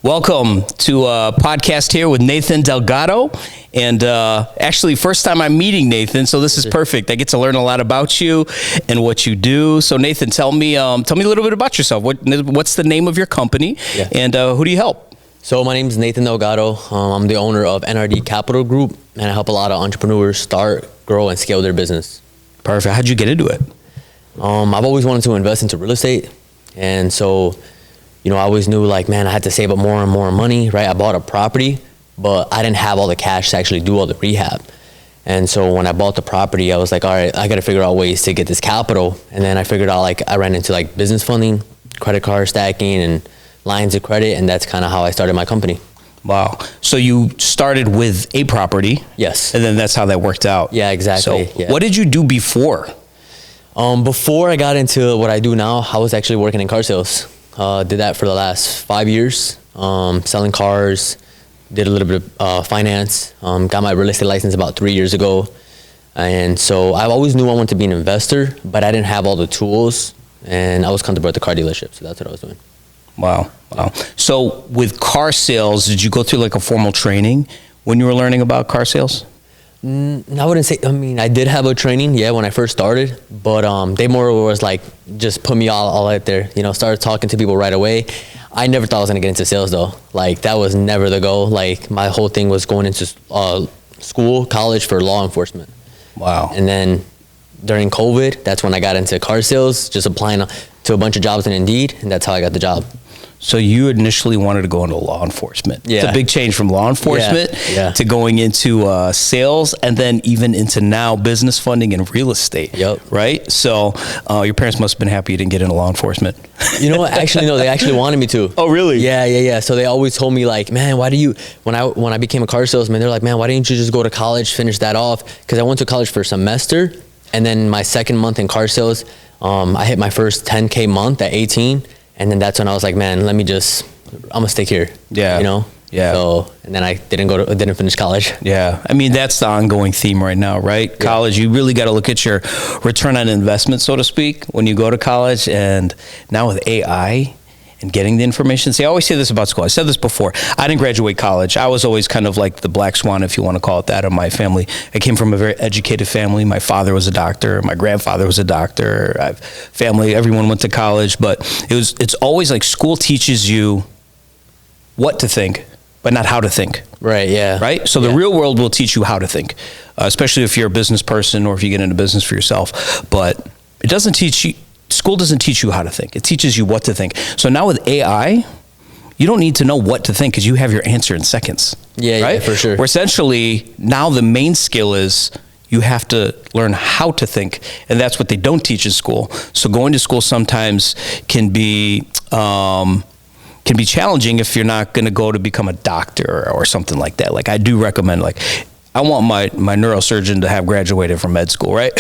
Welcome to a podcast here with Nathan Delgado. And actually, first time I'm meeting Nathan, so this is perfect. I get to learn a lot about you and what you do. So Nathan, tell me a little bit about yourself. What's the name of your company, and who do you help? So my name is Nathan Delgado. I'm the owner of NRD Capital Group, and I help a lot of entrepreneurs start, grow, and scale their business. Perfect. How'd you get into it? I've always wanted to invest into real estate, and so I always knew, like, man, I had to save up more and more money, right? I bought a property, but I didn't have all the cash to actually do all the rehab. And so when I bought the property, I was like, all right, I got to figure out ways to get this capital. And then I figured out, like, I ran into, like, business funding, credit card stacking, and lines of credit, and that's kind of how I started my company. Wow. So you started with a property. Yes. And then that's how that worked out. Yeah, exactly. So what did you do before? Before I got into what I do now, I was actually working in car sales. Did that for the last 5 years, selling cars, did a little bit of finance, got my real estate license about 3 years ago. And so I always knew I wanted to be an investor, but I didn't have all the tools, and I was comfortable at the car dealership, so that's what I was doing. Wow. So with car sales, did you go through like a formal training when you were learning about car sales? I wouldn't say, I did have a training, when I first started, but they more was like, just put me all out there, started talking to people right away. I never thought I was gonna get into sales though. Like, that was never the goal. Like, my whole thing was going into college for law enforcement. Wow. And then during COVID, that's when I got into car sales, just applying to a bunch of jobs in Indeed, and that's how I got the job. So you initially wanted to go into law enforcement. Yeah. It's a big change from law enforcement to going into sales, and then even into now business funding and real estate. Yep. Right? So your parents must have been happy you didn't get into law enforcement. You know what? Actually, no, they actually wanted me to. Oh, really? Yeah. So they always told me, like, man, why do you, when I became a car salesman, they're like, man, why didn't you just go to college, finish that off? Because I went to college for a semester, and then my second month in car sales, I hit my first 10K month at 18. And then that's when I was like, man, I'm gonna stick here. Yeah. Yeah. So, and then I didn't finish college. Yeah. I mean, that's the ongoing theme right now, right? Yeah. College, you really got to look at your return on investment, so to speak, when you go to college. And now with AI and getting the information. See, I always say this about school. I said this before. I didn't graduate college. I was always kind of like the black swan, if you want to call it that, of my family. I came from a very educated family. My father was a doctor. My grandfather was a doctor. I have family. Everyone went to college. But it's always like school teaches you what to think, but not how to think. Right, yeah. Right? So the real world will teach you how to think, especially if you're a business person or if you get into business for yourself. But it doesn't teach you. School doesn't teach you how to think. It teaches you what to think. So now with AI, you don't need to know what to think because you have your answer in seconds. Yeah, right? Yeah, for sure. Where essentially now the main skill is you have to learn how to think, and that's what they don't teach in school. So going to school sometimes can be challenging if you're not going to go to become a doctor or something like that. Like, I do recommend, like, I want my neurosurgeon to have graduated from med school, right?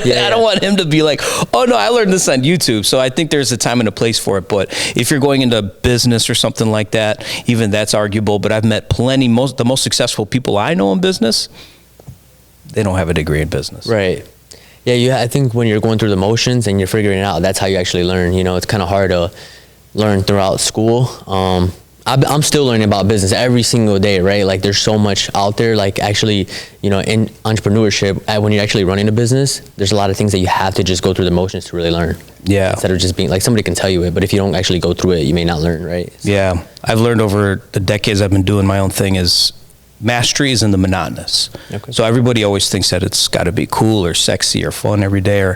Yeah. I don't want him to be like, oh no, I learned this on YouTube. So I think there's a time and a place for it. But if you're going into business or something like that, even that's arguable. But I've met the most successful people I know in business, they don't have a degree in business. Right. Yeah, I think when you're going through the motions and you're figuring it out, that's how you actually learn. It's kind of hard to learn throughout school. I'm still learning about business every single day, right? Like, there's so much out there. Like, actually, in entrepreneurship, when you're actually running a business, there's a lot of things that you have to just go through the motions to really learn. Yeah. Instead of just being like, somebody can tell you it, but if you don't actually go through it, you may not learn, right? So. Yeah. I've learned over the decades I've been doing my own thing is mastery is in the monotonous. Okay. So everybody always thinks that it's got to be cool or sexy or fun every day, or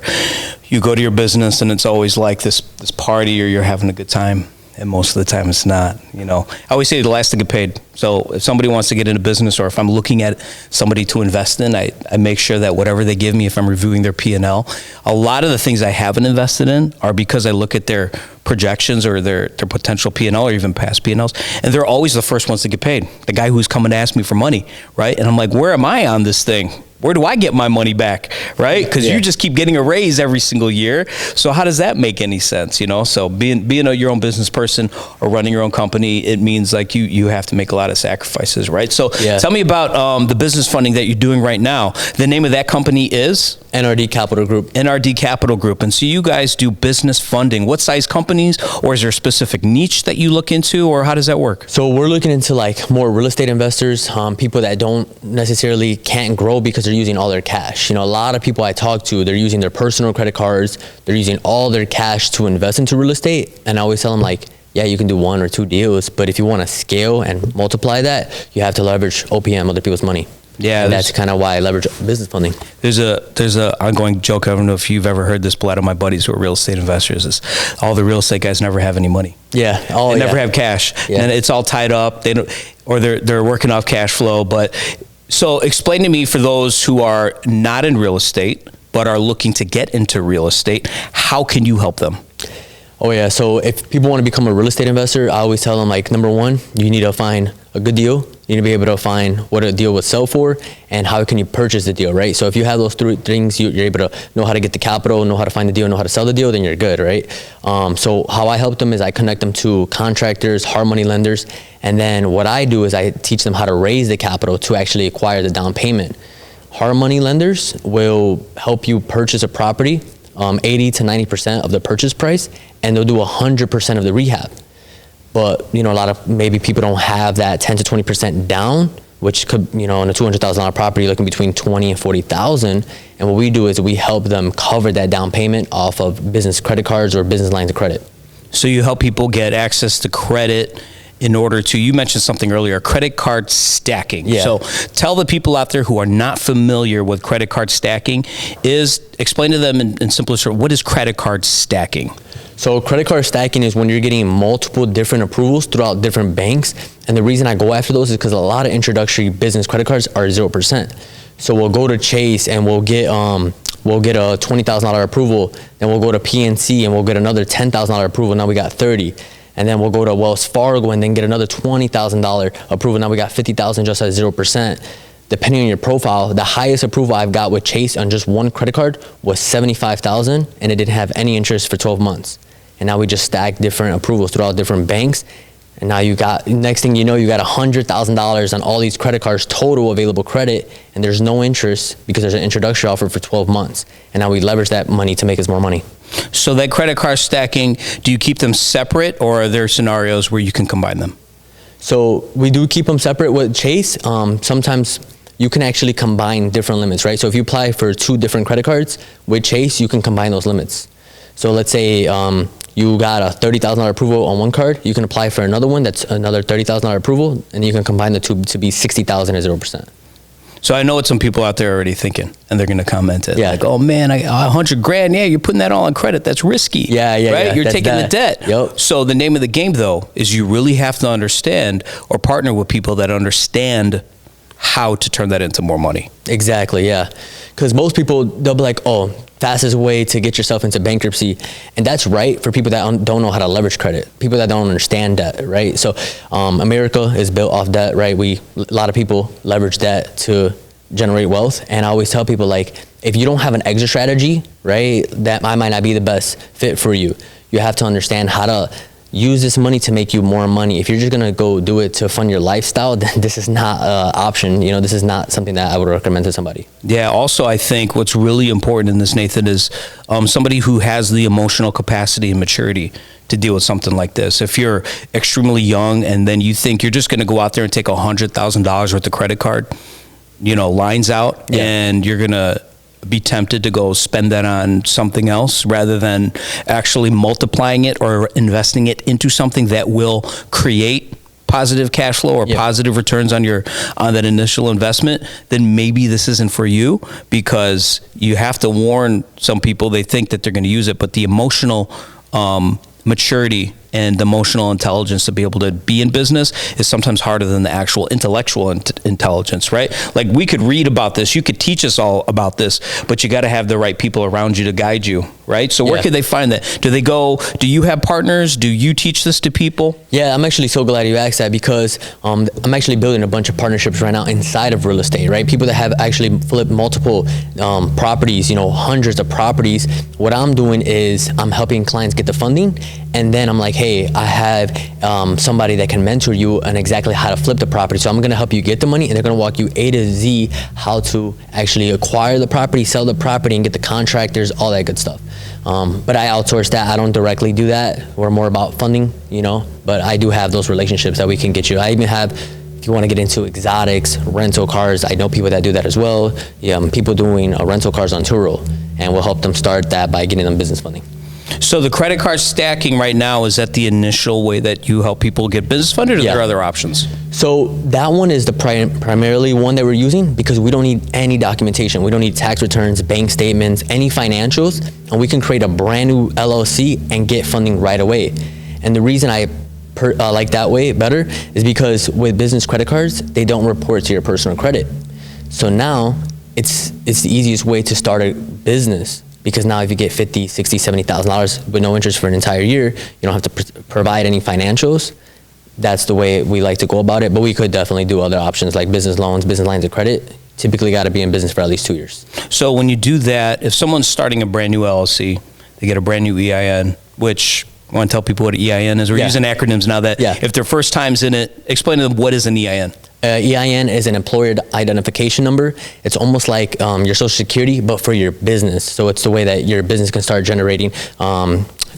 you go to your business and it's always like this party or you're having a good time. And most of the time it's not, I always say the last to get paid. So if somebody wants to get into business, or if I'm looking at somebody to invest in, I make sure that whatever they give me, if I'm reviewing their P&L, a lot of the things I haven't invested in are because I look at their projections or their potential P&L or even past P&Ls, and they're always the first ones to get paid. The guy who's coming to ask me for money, right? And I'm like, where am I on this thing? Where do I get my money back, right? Because you just keep getting a raise every single year. So how does that make any sense, So being your own business person or running your own company, it means like you have to make a lot of sacrifices, right? So tell me about the business funding that you're doing right now. The name of that company is? NRD Capital Group. NRD Capital Group. And so you guys do business funding. What size companies, or is there a specific niche that you look into, or how does that work? So we're looking into like more real estate investors, people that don't necessarily can't grow because they're using all their cash. You know, a lot of people I talk to, they're using their personal credit cards, they're using all their cash to invest into real estate. And I always tell them like, yeah, you can do 1 or 2 deals, but if you want to scale and multiply that, you have to leverage OPM, other people's money. Yeah, and that's kind of why I leverage business funding. There's a ongoing joke. I don't know if you've ever heard this, but a lot of my buddies who are real estate investors is all the real estate guys never have any money. Yeah, they never have cash, and it's all tied up. They don't, or they're working off cash flow. But so explain to me, for those who are not in real estate but are looking to get into real estate, how can you help them? Oh yeah, so if people want to become a real estate investor, I always tell them like, number one, you need to find a good deal. You need to be able to find what a deal would sell for and how can you purchase the deal, right? So if you have those 3 things, you're able to know how to get the capital, know how to find the deal, know how to sell the deal, then you're good, right? So how I help them is I connect them to contractors, hard money lenders, and then what I do is I teach them how to raise the capital to actually acquire the down payment. Hard money lenders will help you purchase a property, 80 to 90% of the purchase price, and they'll do 100% of the rehab. But, you know, a lot of maybe people don't have that 10 to 20% down, which could, you know, on a $200,000 property, you're looking between 20 and 40,000. And what we do is we help them cover that down payment off of business credit cards or business lines of credit. So you help people get access to credit in order to, you mentioned something earlier, credit card stacking. Yeah. So tell the people out there who are not familiar with credit card stacking, explain to them in simplest terms, what is credit card stacking? So credit card stacking is when you're getting multiple different approvals throughout different banks. And the reason I go after those is because a lot of introductory business credit cards are 0%. So we'll go to Chase and we'll get a $20,000 approval. Then we'll go to PNC and we'll get another $10,000 approval. Now we got 30. And then we'll go to Wells Fargo and then get another $20,000 approval. Now we got 50,000 just at 0%. Depending on your profile, the highest approval I've got with Chase on just one credit card was 75,000, and it didn't have any interest for 12 months. And now we just stack different approvals throughout different banks. And now you got, next thing you know, you got $100,000 on all these credit cards, total available credit, and there's no interest because there's an introductory offer for 12 months. And now we leverage that money to make us more money. So that credit card stacking, do you keep them separate, or are there scenarios where you can combine them? So we do keep them separate with Chase. Sometimes you can actually combine different limits, right? So if you apply for 2 different credit cards with Chase, you can combine those limits. So let's say you got a $30,000 approval on one card, you can apply for another one that's another $30,000 approval, and you can combine the 2 to be 60,000 at 0%. So I know what some people out there are already thinking, and they're going to comment it. Yeah. Like, oh man, $100,000. Yeah, you're putting that all on credit. That's risky. Yeah. Right? Yeah, you're taking the debt. Yep. So the name of the game, though, is you really have to understand or partner with people that understand how to turn that into more money. Exactly, yeah. Because most people, they'll be like, oh, fastest way to get yourself into bankruptcy. And that's right for people that don't know how to leverage credit, people that don't understand debt, right? So America is built off debt, right? A lot of people leverage debt to generate wealth. And I always tell people, like, if you don't have an exit strategy, right, that might not be the best fit for you. You have to understand how to use this money to make you more money. If you're just gonna go do it to fund your lifestyle, then this is not an option. You know, this is not something that I would recommend to somebody. Yeah, also I think what's really important in this, Nathan, is somebody who has the emotional capacity and maturity to deal with something like this. If you're extremely young and then you think you're just gonna go out there and take $100,000 worth of credit card, you know, lines out, yeah, and you're gonna be tempted to go spend that on something else rather than actually multiplying it or investing it into something that will create positive cash flow or positive returns on that initial investment, then maybe this isn't for you, because you have to warn some people. They think that they're going to use it, but the emotional maturity and emotional intelligence to be able to be in business is sometimes harder than the actual intellectual intelligence, right? Like, we could read about this, you could teach us all about this, but you got to have the right people around you to guide you, right? So where could they find that? Do you have partners? Do you teach this to people? Yeah, I'm actually so glad you asked that, because I'm actually building a bunch of partnerships right now inside of real estate, right? People that have actually flipped multiple properties, you know, hundreds of properties. What I'm doing is I'm helping clients get the funding, and then I'm like, hey, hey, I have somebody that can mentor you on exactly how to flip the property. So I'm going to help you get the money, and they're going to walk you A to Z how to actually acquire the property, sell the property, and get the contractors, all that good stuff. But I outsource that. I don't directly do that. We're more about funding, but I do have those relationships that we can get you. I even have, if you want to get into exotics, rental cars, I know people that do that as well. People doing rental cars on Turo, and we'll help them start that by getting them business funding. So the credit card stacking right now, is that the initial way that you help people get business funded, or are there other options? So that one is the primarily one that we're using, because we don't need any documentation. We don't need tax returns, bank statements, any financials, and we can create a brand new LLC and get funding right away. And the reason I like that way better is because with business credit cards, they don't report to your personal credit. So now it's the easiest way to start a business. Because now if you get $50,000, $60,000, $70,000 with no interest for an entire year, you don't have to provide any financials. That's the way we like to go about it. But we could definitely do other options like business loans, business lines of credit. Typically got to be in business for at least 2 years. So when you do that, if someone's starting a brand new LLC, they get a brand new EIN, which I want to tell people what an EIN is. We're using acronyms now that if their first time's in it, explain to them what is an EIN. EIN is an employer identification number. It's almost like your social security, but for your business. So it's the way that your business can start generating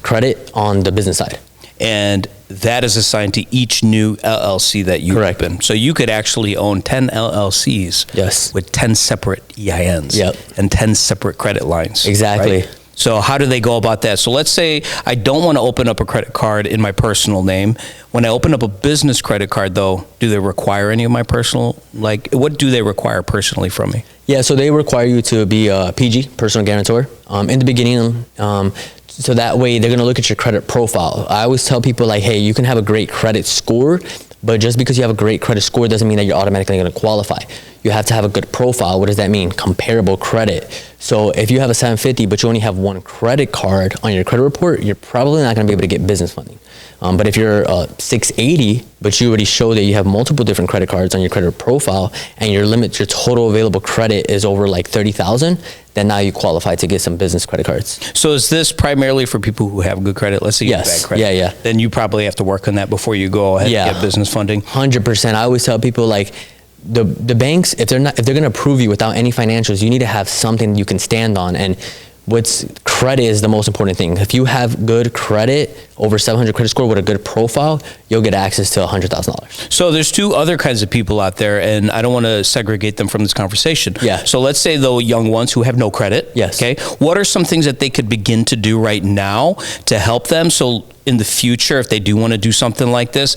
credit on the business side. And that is assigned to each new LLC that you open. So you could actually own 10 LLCs with 10 separate EINs and 10 separate credit lines. Exactly. Right? So how do they go about that? So let's say I don't want to open up a credit card in my personal name. When I open up a business credit card, though, do they require any of my personal, what do they require personally from me? Yeah, so they require you to be a PG, personal guarantor, in the beginning. So that way they're going to look at your credit profile. I always tell people hey, you can have a great credit score, but just because you have a great credit score doesn't mean that you're automatically going to qualify. You have to have a good profile. What does that mean? Comparable credit. So if you have a 750, but you only have one credit card on your credit report, you're probably not going to be able to get business funding. But if you're 680, but you already show that you have multiple different credit cards on your credit profile, and your total available credit is over 30,000, then now you qualify to get some business credit cards. So is this primarily for people who have good credit? Let's say you have bad credit. Yeah. Then you probably have to work on that before you go ahead and get business funding. 100%. I always tell people the banks, if they're going to approve you without any financials, you need to have something you can stand on. And credit is the most important thing. If you have good credit, over 700 credit score with a good profile, you'll get access to $100,000. So there's two other kinds of people out there, and I don't want to segregate them from this conversation. Yeah. So let's say the young ones who have no credit. Yes. Okay. What are some things that they could begin to do right now to help them? So in the future, if they do want to do something like this,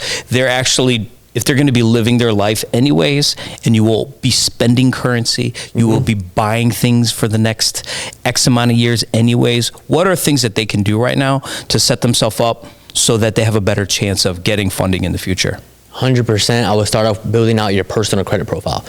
if they're going to be living their life anyways, and you will be spending currency, you will be buying things for the next X amount of years anyways, what are things that they can do right now to set themselves up so that they have a better chance of getting funding in the future? 100%. I would start off building out your personal credit profile.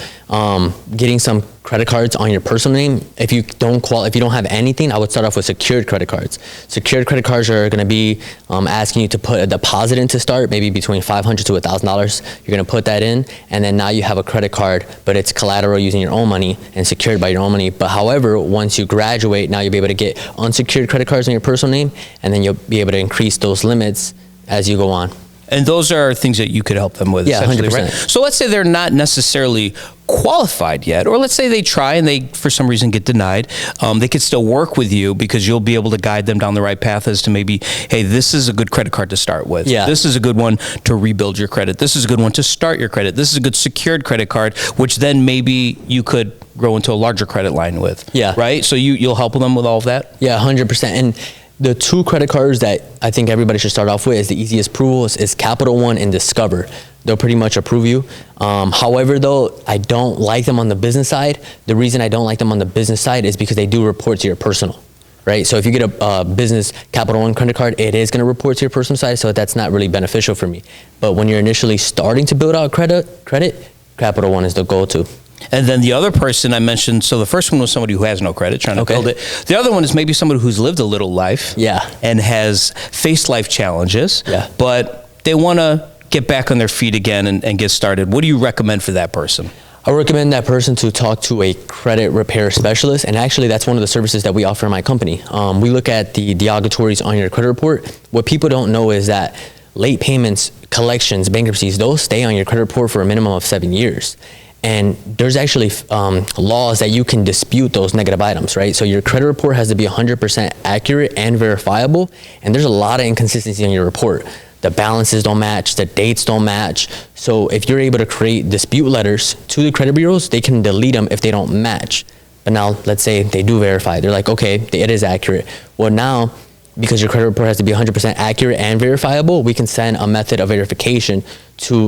Getting some credit cards on your personal name. If you don't have anything, I would start off with secured credit cards. Secured credit cards are going to be asking you to put a deposit in to start, maybe between $500 to $1,000. You're going to put that in, and then now you have a credit card, but it's collateral using your own money and secured by your own money. But however, once you graduate, now you'll be able to get unsecured credit cards on your personal name, and then you'll be able to increase those limits as you go on. And those are things that you could help them with. Yeah, 100%. Right? So let's say they're not necessarily qualified yet, or let's say they try and they, for some reason, get denied. They could still work with you because you'll be able to guide them down the right path as to maybe, hey, this is a good credit card to start with. Yeah. This is a good one to rebuild your credit. This is a good one to start your credit. This is a good secured credit card, which then maybe you could grow into a larger credit line with. Yeah. Right? So you'll help them with all of that? Yeah, 100%. And the two credit cards that I think everybody should start off with is the easiest approval is Capital One and Discover. They'll pretty much approve you. However, though, I don't like them on the business side. The reason I don't like them on the business side is because they do report to your personal, right? So if you get a business Capital One credit card, it is going to report to your personal side, so that's not really beneficial for me. But when you're initially starting to build out credit, Capital One is the go-to. And then the other person I mentioned, so the first one was somebody who has no credit, trying to build it. The other one is maybe somebody who's lived a little life and has faced life challenges, but they want to get back on their feet again and get started. What do you recommend for that person? I recommend that person to talk to a credit repair specialist, and actually that's one of the services that we offer in my company. We look at the derogatories on your credit report. What people don't know is that late payments, collections, bankruptcies, those stay on your credit report for a minimum of 7 years. And there's actually laws that you can dispute those negative items, right? So your credit report has to be 100% accurate and verifiable, and there's a lot of inconsistency in your report. The balances don't match, the dates don't match. So if you're able to create dispute letters to the credit bureaus, they can delete them if they don't match. But now, let's say they do verify. They're like, okay, it is accurate. Well, now, because your credit report has to be 100% accurate and verifiable, we can send a method of verification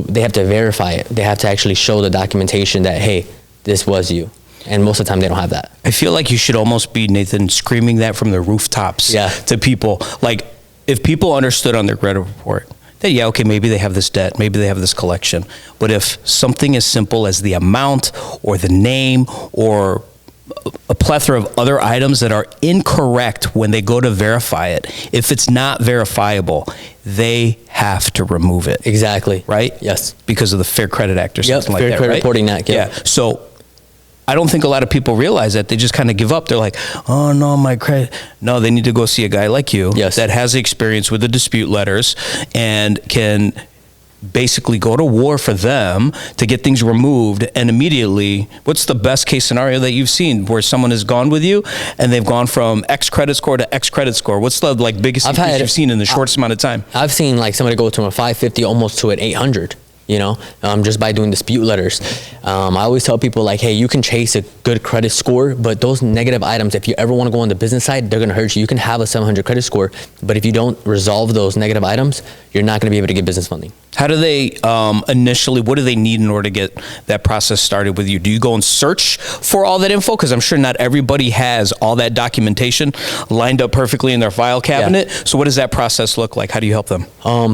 they have to verify it. They have to actually show the documentation that, hey, this was you. And most of the time they don't have that. I feel like you should almost be, Nathan, screaming that from the rooftops to people. Like, if people understood on their credit report that, yeah, okay, maybe they have this debt, maybe they have this collection, but if something as simple as the amount or the name or a plethora of other items that are incorrect when they go to verify it, if it's not verifiable, they have to remove it. Exactly. Right? Yes. Because of the Fair Credit Act or something like that, Fair Credit Reporting Act, yeah. So I don't think a lot of people realize that. They just kind of give up. They're like, oh, no, my credit. No, they need to go see a guy like you that has experience with the dispute letters and can basically go to war for them to get things removed. And immediately, what's the best case scenario that you've seen where someone has gone with you and they've gone from X credit score to X credit score? What's the biggest increase you've seen in the shortest amount of time? I've seen somebody go from a 550 almost to an 800. Just by doing dispute letters. I always tell people, hey, you can chase a good credit score, but those negative items, if you ever want to go on the business side, they're going to hurt you. You can have a 700 credit score, but if you don't resolve those negative items, you're not going to be able to get business funding. How do they initially, what do they need in order to get that process started with you? Do you go and search for all that info? Because I'm sure not everybody has all that documentation lined up perfectly in their file cabinet. Yeah. So what does that process look like? How do you help them?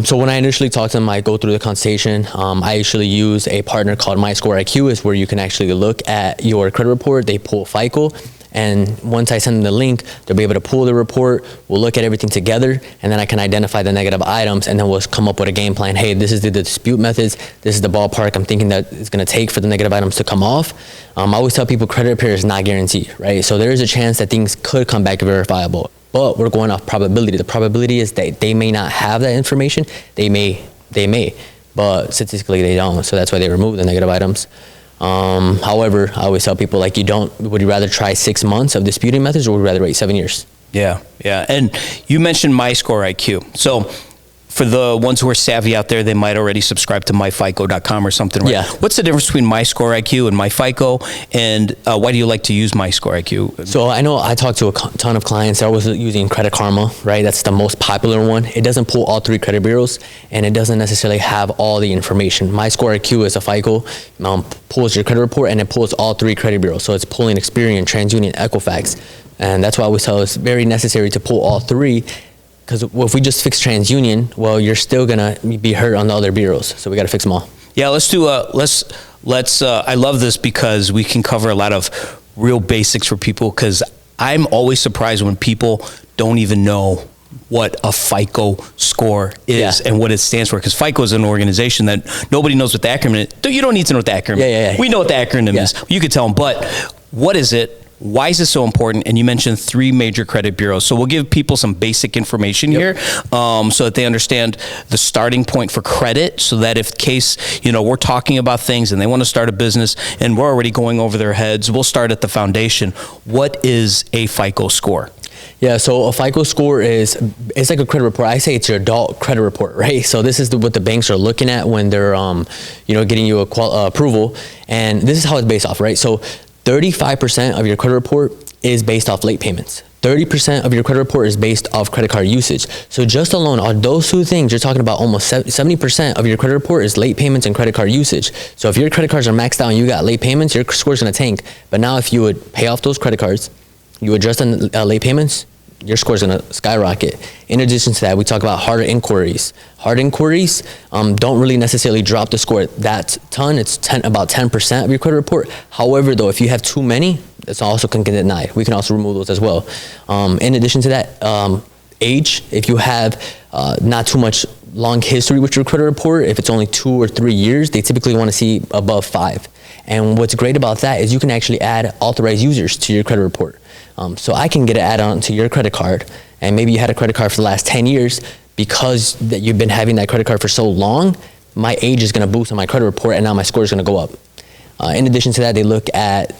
So when I initially talk to them, I go through the consultation. I actually use a partner called MyScoreIQ, is where you can actually look at your credit report. They pull FICO. And once I send them the link, they'll be able to pull the report. We'll look at everything together, and then I can identify the negative items, and then we'll come up with a game plan. Hey, this is the dispute methods. This is the ballpark I'm thinking that it's going to take for the negative items to come off. I always tell people credit repair is not guaranteed, right? So there is a chance that things could come back verifiable, but we're going off probability. The probability is that they may not have that information. They may, but statistically they don't. So that's why they remove the negative items. However, I always tell people, would you rather try 6 months of disputing methods, or would you rather wait 7 years? Yeah. And you mentioned MyScoreIQ. So for the ones who are savvy out there, they might already subscribe to myfico.com or something, right? Yeah. What's the difference between MyScoreIQ and MyFICO, and why do you like to use MyScoreIQ? So I know I talk to a ton of clients. They're always using Credit Karma, right? That's the most popular one. It doesn't pull all 3 credit bureaus, and it doesn't necessarily have all the information. MyScoreIQ is a FICO, pulls your credit report, and it pulls all 3 credit bureaus. So it's pulling Experian, TransUnion, Equifax. And that's why I always tell it's very necessary to pull all 3. Because if we just fix TransUnion, well, you're still gonna be hurt on the other bureaus. So we got to fix them all. Yeah, let's do let's. I love this because we can cover a lot of real basics for people. Because I'm always surprised when people don't even know what a FICO score is and what it stands for. Because FICO is an organization that nobody knows what the acronym is. You don't need to know what the acronym is. We know what the acronym is. You could tell them, but what is it? Why is this so important? And you mentioned 3 major credit bureaus. So we'll give people some basic information here so that they understand the starting point for credit, so that if case, we're talking about things and they want to start a business and we're already going over their heads, we'll start at the foundation. What is a FICO score? Yeah, so a FICO score it's like a credit report. I say it's your adult credit report, right? So this is what the banks are looking at when they're, getting you approval. And this is how it's based off, right? So 35% of your credit report is based off late payments. 30% of your credit report is based off credit card usage. So just alone on those 2 things, you're talking about almost 70% of your credit report is late payments and credit card usage. So if your credit cards are maxed out and you got late payments, your score's gonna tank. But now if you would pay off those credit cards, you adjust on late payments, your score's gonna skyrocket. In addition to that, we talk about harder inquiries. Hard inquiries don't really necessarily drop the score that ton. It's about 10% of your credit report. However, though, if you have too many, that's also can get denied. We can also remove those as well. In addition to that, age, if you have not too much long history with your credit report. If it's only 2 or 3 years, they typically want to see above 5. And what's great about that is you can actually add authorized users to your credit report. So I can get an add-on to your credit card, and maybe you had a credit card for the last 10 years. Because that you've been having that credit card for so long, my age is going to boost on my credit report, and now my score is going to go up. In addition to that, they look at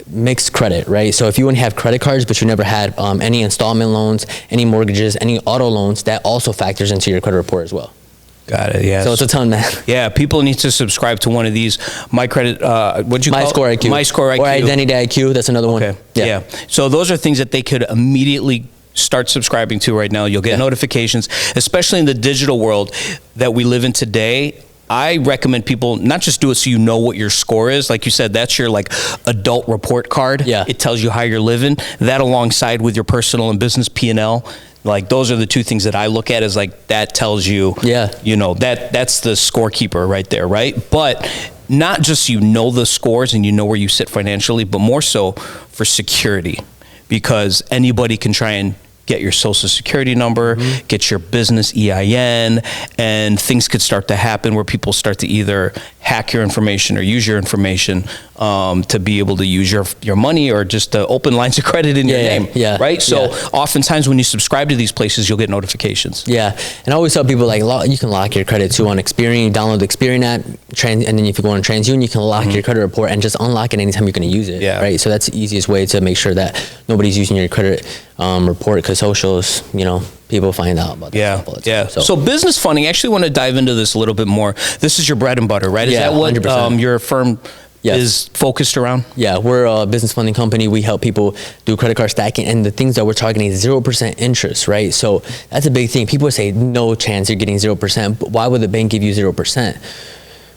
mixed credit, right? So if you only have credit cards, but you never had any installment loans, any mortgages, any auto loans, that also factors into your credit report as well. Got it. Yeah. So it's a ton, man. Yeah. People need to subscribe to one of these. My credit. What'd you call it? My Score IQ. My Score IQ. Or Identity IQ. That's another one. Okay. Yeah. So those are things that they could immediately start subscribing to right now. You'll get notifications, especially in the digital world that we live in today. I recommend people not just do it so you know what your score is. Like you said, that's your like adult report card. Yeah. It tells you how you're living. That alongside with your personal and business P&L. Like those are the two things that I look at, is like that tells you, you know, that's the scorekeeper right there, right? But not just you know the scores and you know where you sit financially, but more so for security, because anybody can try and get your social security number, get your business EIN, and things could start to happen where people start to either hack your information or use your information to be able to use your money, or just to open lines of credit in your name, right? So oftentimes when you subscribe to these places, you'll get notifications. Yeah, and I always tell people, like, you can lock your credit too on Experian. You download the Experian app, and then if you go on TransUnion, you can lock your credit report and just unlock it anytime you're going to use it, right? So that's the easiest way to make sure that nobody's using your credit report, because socials, you know, people find out about that stuff all the time. So business funding, I actually want to dive into this a little bit more. This is your bread and butter, right? Is that what 100%. Your firm is focused around? Yeah, we're a business funding company. We help people do credit card stacking, and the things that we're targeting is 0% interest, right? So that's a big thing. People say, no chance you're getting 0%, but why would the bank give you 0%?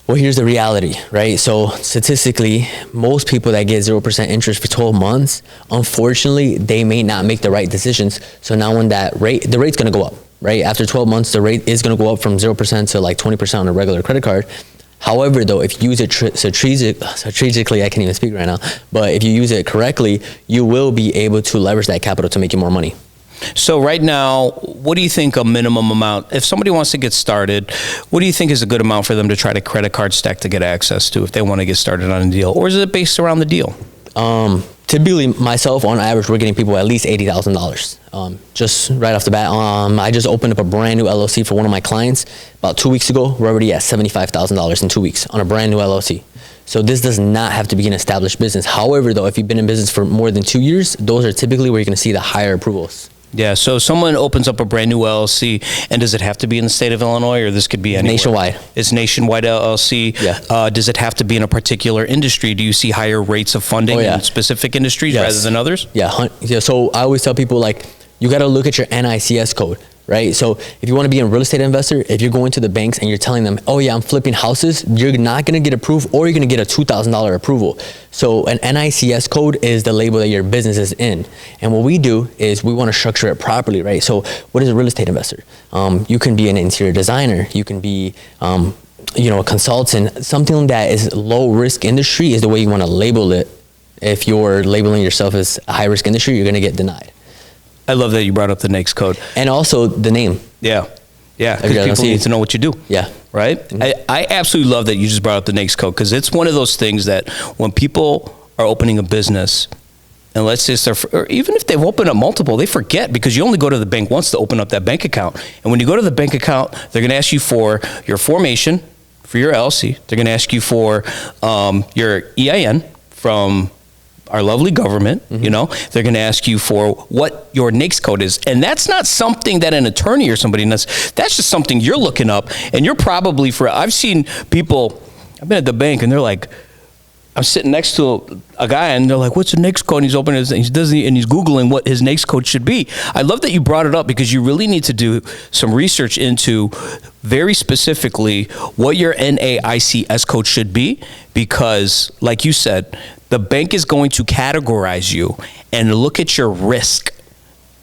Well, here's the reality, right? So statistically, most people that get 0% interest for 12 months, unfortunately, they may not make the right decisions. So now when the rate's gonna go up, right? After 12 months, the rate is gonna go up from 0% to like 20% on a regular credit card. However, though, if you use it strategically, I can't even speak right now, but if you use it correctly, you will be able to leverage that capital to make you more money. So right now, what do you think a minimum amount, if somebody wants to get started, what do you think is a good amount for them to try to credit card stack to get access to if they want to get started on a deal? Or is it based around the deal? Typically, myself, on average, we're getting people at least $80,000. Just right off the bat, I just opened up a brand new LLC for one of my clients about 2 weeks ago. We're already at $75,000 in 2 weeks on a brand new LLC. So this does not have to be an established business. However, though, if you've been in business for more than 2 years, those are typically where you're going to see the higher approvals. Yeah, so someone opens up a brand new LLC, and does it have to be in the state of Illinois, or this could be anywhere? Nationwide. It's nationwide LLC. Yeah. Does it have to be in a particular industry? Do you see higher rates of funding in specific industries rather than others? Yeah, so I always tell people, like, you got to look at your NICS code, right? So if you want to be a real estate investor, if you're going to the banks and you're telling them, oh yeah, I'm flipping houses, you're not going to get approved, or you're going to get a $2,000 approval. So an NICS code is the label that your business is in. And what we do is we want to structure it properly, right? So what is a real estate investor? You can be an interior designer. You can be, you know, a consultant. Something that is low risk industry is the way you want to label it. If you're labeling yourself as a high risk industry, you're going to get denied. I love that you brought up the NAICS code. And also the name. Yeah. Yeah, because people need to know what you do. Yeah. Right? Mm-hmm. I absolutely love that you just brought up the NAICS code, because it's one of those things that when people are opening a business, and let's say, or even if they've opened up multiple, they forget, because you only go to the bank once to open up that bank account. And when you go to the bank account, they're going to ask you for your formation for your LLC. They're going to ask you for your EIN from our lovely government. You know, they're going to ask you for what your NAICS code is. And that's not something that an attorney or somebody knows. That's just something you're looking up. And you're probably I've seen people, I've been at the bank, and they're like, I'm sitting next to a guy, and they're like, what's the NAICS code? And he's opening and he's Googling what his NAICS code should be. I love that you brought it up, because you really need to do some research into very specifically what your NAICS code should be, because like you said, the bank is going to categorize you and look at your risk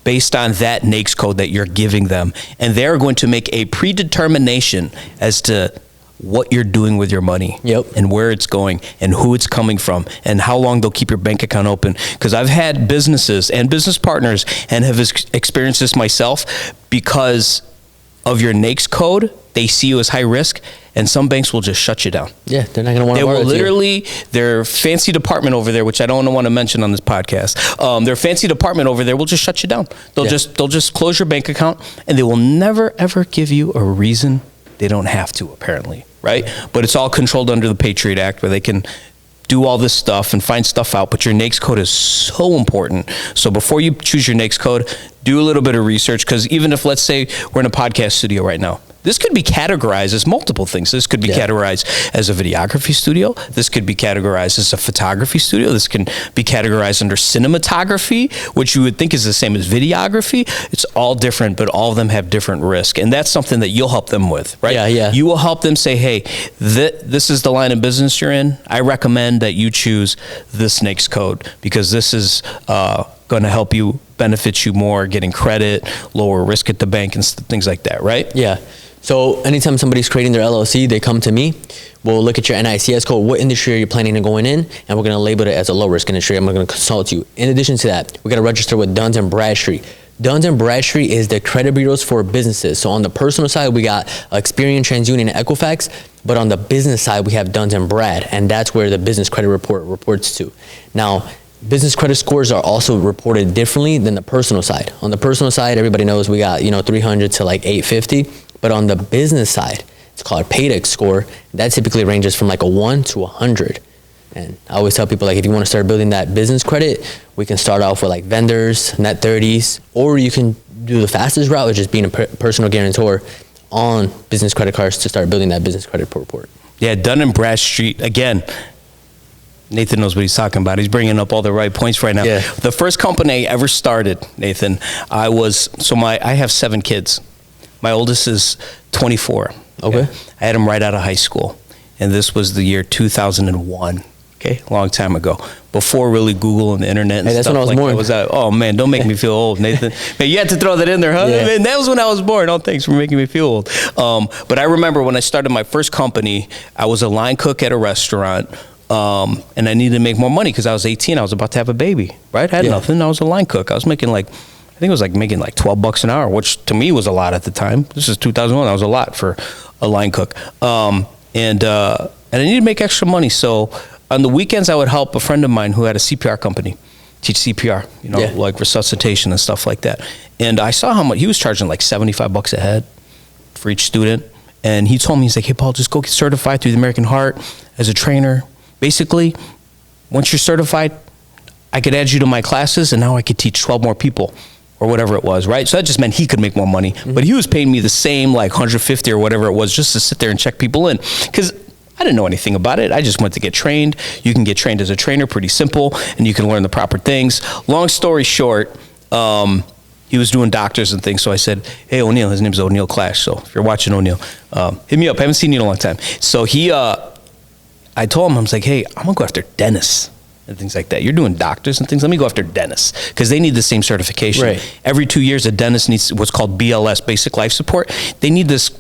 based on that NAICS code that you're giving them. And they're going to make a predetermination as to what you're doing with your money, and where it's going, and who it's coming from, and how long they'll keep your bank account open. Because I've had businesses and business partners, and have experienced this myself, because of your NAICS code, they see you as high risk, and some banks will just shut you down. Yeah, they're not going to want to They borrow will to you. literally, their fancy department over there, which I don't want to mention on this podcast, their fancy department over there will just shut you down. They'll just close your bank account, and they will never ever give you a reason. They don't have to, apparently, right? But it's all controlled under the Patriot Act, where they can do all this stuff and find stuff out. But your NAICS code is so important. So before you choose your NAICS code, do a little bit of research, because even if, let's say, we're in a podcast studio right now, this could be categorized as multiple things. This could be categorized as a videography studio. This could be categorized as a photography studio. This can be categorized under cinematography, which you would think is the same as videography. It's all different, but all of them have different risk. And that's something that you'll help them with, right? Yeah. You will help them say, hey, this is the line of business you're in. I recommend that you choose this NAICS code, because this is going to help you, benefit you more, getting credit, lower risk at the bank, and things like that, right? Yeah. So anytime somebody's creating their LLC, they come to me. We'll look at your NICS code. What industry are you planning on going in? And we're going to label it as a low-risk industry. I'm going to consult you. In addition to that, we got to register with Duns & Bradstreet. Duns & Bradstreet is the credit bureaus for businesses. So on the personal side, we got Experian, TransUnion, and Equifax. But on the business side, we have Duns & Brad, and that's where the business credit report reports to. Now, business credit scores are also reported differently than the personal side. On the personal side, everybody knows we got 300 to like 850. But on the business side, it's called a Paydex score. That typically ranges from like a 1 to 100. And I always tell people, like, if you want to start building that business credit, we can start off with like vendors, net 30s, or you can do the fastest route, which is being a personal guarantor on business credit cards to start building that business credit report. Yeah, Dun & Bradstreet, again, Nathan knows what he's talking about. He's bringing up all the right points right now. Yeah. The first company I ever started, Nathan, I have 7 kids. My oldest is 24. Okay. I had him right out of high school. And this was the year 2001. Okay, a long time ago, before really Google and the internet and that's stuff when I was like born. that. Oh man, don't make me feel old, Nathan. Man, you had to throw that in there, huh? Yeah. Man, that was when I was born. Oh, thanks for making me feel old. But I remember when I started my first company, I was a line cook at a restaurant, and I needed to make more money because I was 18. I was about to have a baby, right? I had nothing. I was a line cook. I was making making like $12 an hour, which to me was a lot at the time. This is 2001. That was a lot for a line cook. And I needed to make extra money, so on the weekends, I would help a friend of mine who had a CPR company, teach CPR, like resuscitation and stuff like that. And I saw how much he was charging, like $75 a head for each student. And he told me, he's like, hey, Paul, just go get certified through the American Heart as a trainer. Basically, once you're certified, I could add you to my classes, and now I could teach 12 more people or whatever it was, right? So that just meant he could make more money. Mm-hmm. But he was paying me the same, like 150 or whatever it was, just to sit there and check people in. Because I didn't know anything about it. I just went to get trained. You can get trained as a trainer, pretty simple, and you can learn the proper things. Long story short, he was doing doctors and things, so I said, hey, O'Neill, his name's O'Neill Clash, so if you're watching O'Neill, hit me up. I haven't seen you in a long time. So I told him, I was like, hey, I'm going to go after dentists and things like that. You're doing doctors and things. Let me go after dentists, because they need the same certification. Right. Every 2 years, a dentist needs what's called BLS, Basic Life Support. They need this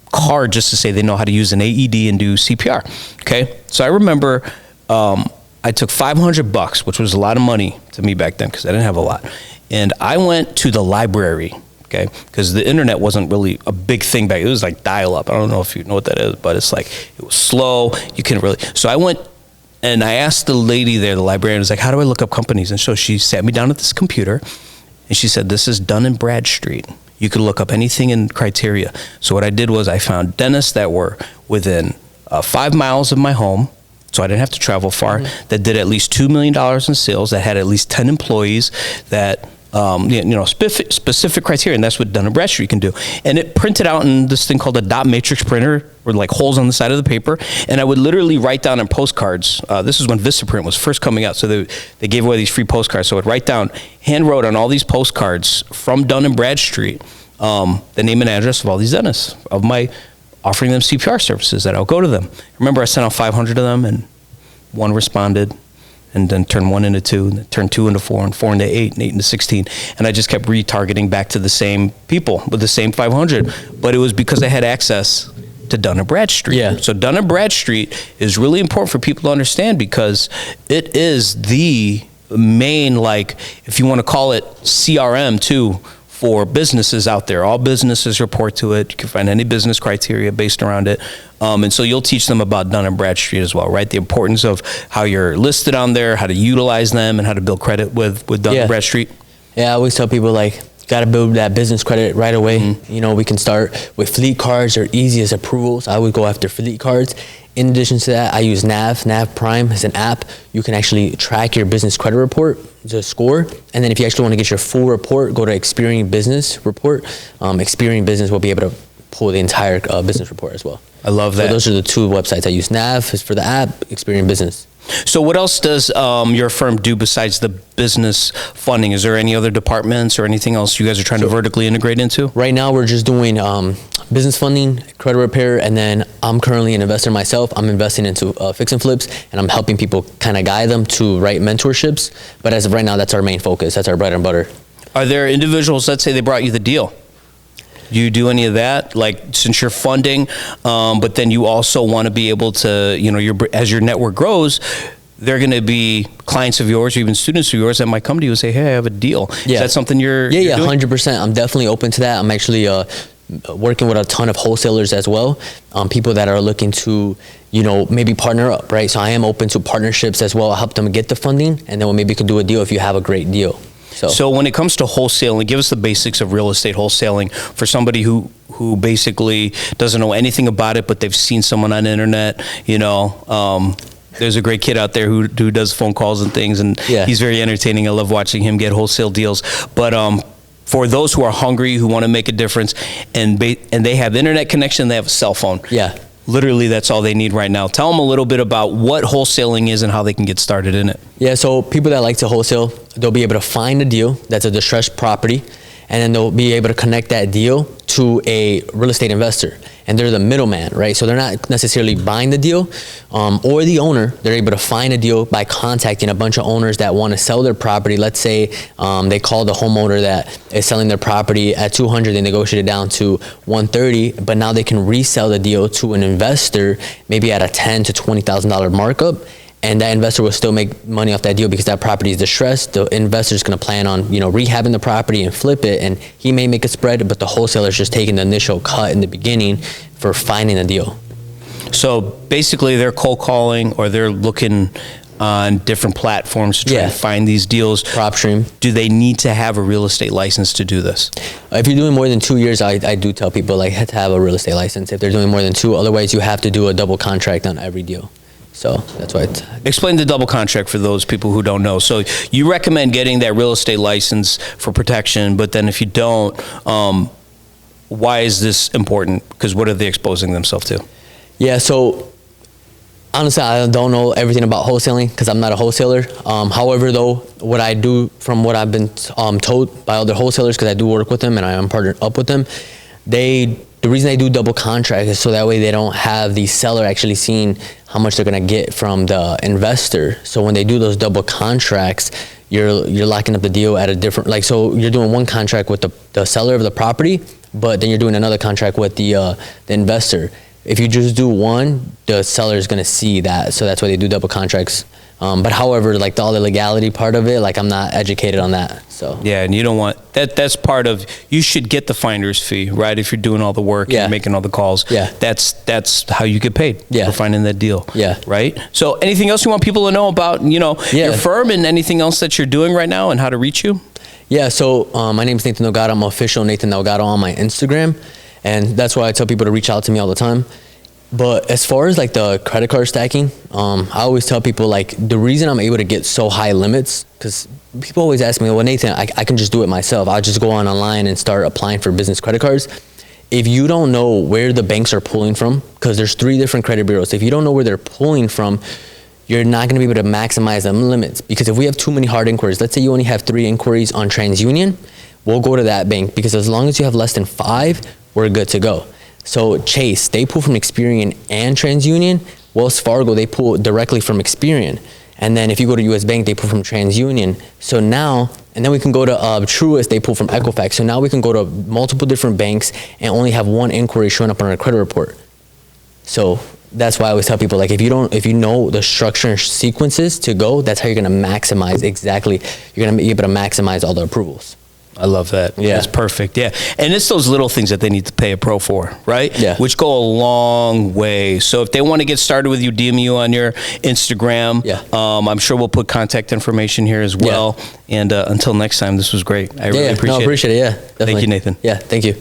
card just to say they know how to use an AED and do CPR. Okay, so I remember I took $500, which was a lot of money to me back then because I didn't have a lot, and I went to the library. Okay, because the internet wasn't really a big thing back. It was like dial-up. I don't know if you know what that is, but it's like it was slow. You couldn't really. So I went and I asked the lady there, the librarian, was like, "How do I look up companies?" And so she sat me down at this computer, and she said, "This is Dun & Bradstreet. You could look up anything in criteria." So what I did was I found dentists that were within 5 miles of my home, so I didn't have to travel far, that did at least $2 million in sales, that had at least 10 employees, that specific criteria, and that's what Dun & Bradstreet can do. And it printed out in this thing called a dot matrix printer, with like holes on the side of the paper, and I would literally write down on postcards. This is when Vistaprint was first coming out, so they gave away these free postcards. So I would write down, hand wrote on all these postcards from Dun & Bradstreet, the name and address of all these dentists, of my offering them CPR services, that I'll go to them. Remember, I sent out 500 of them, and 1 responded, and then turned 1 into 2, and then turned 2 into 4, and 4 into 8, and 8 into 16. And I just kept retargeting back to the same people with the same 500. But it was because I had access to Dun & Bradstreet. Yeah. So Dun & Bradstreet is really important for people to understand, because it is the main, like, if you want to call it CRM too, for businesses out there. All businesses report to it. You can find any business criteria based around it. And so you'll teach them about Dun & Bradstreet as well, right? The importance of how you're listed on there, how to utilize them, and how to build credit with Dun & Bradstreet. Yeah, I always tell people, like, got to build that business credit right away. Mm-hmm. You know, we can start with fleet cards. They're easy as approvals. I would go after fleet cards. In addition to that, I use Nav Prime is an app. You can actually track your business credit report, the score, and then if you actually want to get your full report, go to Experian Business Report. Experian Business will be able to pull the entire business report as well. I love that. So those are the two websites I use. Nav is for the app, Experian Business. So what else does your firm do besides the business funding? Is there any other departments or anything else you guys are trying to vertically integrate into? Right now, we're just doing business funding, credit repair, and then I'm currently an investor myself. I'm investing into fix and flips, and I'm helping people kind of guide them to right mentorships. But as of right now, that's our main focus. That's our bread and butter. Are there individuals, let's say they brought you the deal. Do you do any of that? Like, since you're funding, but then you also want to be able to, you know, as your network grows, they're going to be clients of yours or even students of yours that might come to you and say, hey, I have a deal. Yeah. Is that something you're doing? 100%. I'm definitely open to that. I'm actually working with a ton of wholesalers as well, people that are looking to, you know, maybe partner up, right? So I am open to partnerships as well. I'll help them get the funding, and then maybe we can do a deal if you have a great deal. So when it comes to wholesaling, give us the basics of real estate wholesaling for somebody who basically doesn't know anything about it, but they've seen someone on the internet, you know. There's a great kid out there who does phone calls and things, and he's very entertaining. I love watching him get wholesale deals. But for those who are hungry, who want to make a difference, and they have internet connection, they have a cell phone. Yeah. Literally, that's all they need right now. Tell them a little bit about what wholesaling is and how they can get started in it. Yeah, so people that like to wholesale, they'll be able to find a deal that's a distressed property, and then they'll be able to connect that deal to a real estate investor. And they're the middleman, right? So they're not necessarily buying the deal or the owner. They're able to find a deal by contacting a bunch of owners that want to sell their property. Let's say they call the homeowner that is selling their property at 200, they negotiate it down to 130, but now they can resell the deal to an investor, maybe at a $10,000 to $20,000 markup. And that investor will still make money off that deal because that property is distressed. The investor is going to plan on, you know, rehabbing the property and flip it, and he may make a spread, but the wholesaler is just taking the initial cut in the beginning for finding a deal. So basically, they're cold calling or they're looking on different platforms to try to find these deals. PropStream. Do they need to have a real estate license to do this? If you're doing more than 2 years, I do tell people like to have a real estate license. If they're doing more than 2, otherwise you have to do a double contract on every deal. So that's why explain the double contract for those people who don't know. So you recommend getting that real estate license for protection, but then if you don't, why is this important? Because what are they exposing themselves to? Yeah, so honestly, I don't know everything about wholesaling because I'm not a wholesaler. However, though, what I do from what I've been told by other wholesalers, because I do work with them and I am partnered up with them, the reason they do double contract is so that way they don't have the seller actually seeing how much they're gonna get from the investor. So when they do those double contracts, you're locking up the deal at a different, like, so you're doing one contract with the seller of the property, but then you're doing another contract with the investor. If you just do one, the seller is gonna see that, so that's why they do double contracts. But however, like all the legality part of it, like I'm not educated on that. So yeah, and you don't want that. That's part of. You should get the finder's fee, right? If you're doing all the work, you're making all the calls. Yeah, that's how you get paid. Yeah, for finding that deal. Yeah, right. So anything else you want people to know about, you know, your firm and anything else that you're doing right now and how to reach you? Yeah. So my name is Nathan Delgado. I'm official Nathan Delgado on my Instagram, and that's why I tell people to reach out to me all the time. But as far as like the credit card stacking, I always tell people like the reason I'm able to get so high limits, because people always ask me, well, Nathan, I can just do it myself. I'll just go online and start applying for business credit cards. If you don't know where the banks are pulling from, because there's 3 different credit bureaus, if you don't know where they're pulling from, you're not going to be able to maximize them limits. Because if we have too many hard inquiries, let's say you only have 3 inquiries on TransUnion, we'll go to that bank, because as long as you have less than 5, we're good to go. So Chase, they pull from Experian and TransUnion. Wells Fargo, they pull directly from Experian. And then if you go to US Bank, they pull from TransUnion. So now, and then we can go to Truist, they pull from Equifax. So now we can go to multiple different banks and only have 1 inquiry showing up on our credit report. So that's why I always tell people, like, if you know the structure and sequences to go, that's how you're gonna maximize you're gonna be able to maximize all the approvals. I love that. Yeah. That's perfect. Yeah. And it's those little things that they need to pay a pro for, right? Yeah. Which go a long way. So if they want to get started with you, DM you on your Instagram. Yeah. I'm sure we'll put contact information here as well. And until next time, this was great. I really appreciate it. Appreciate it. Yeah. Definitely. Thank you, Nathan. Yeah. Thank you.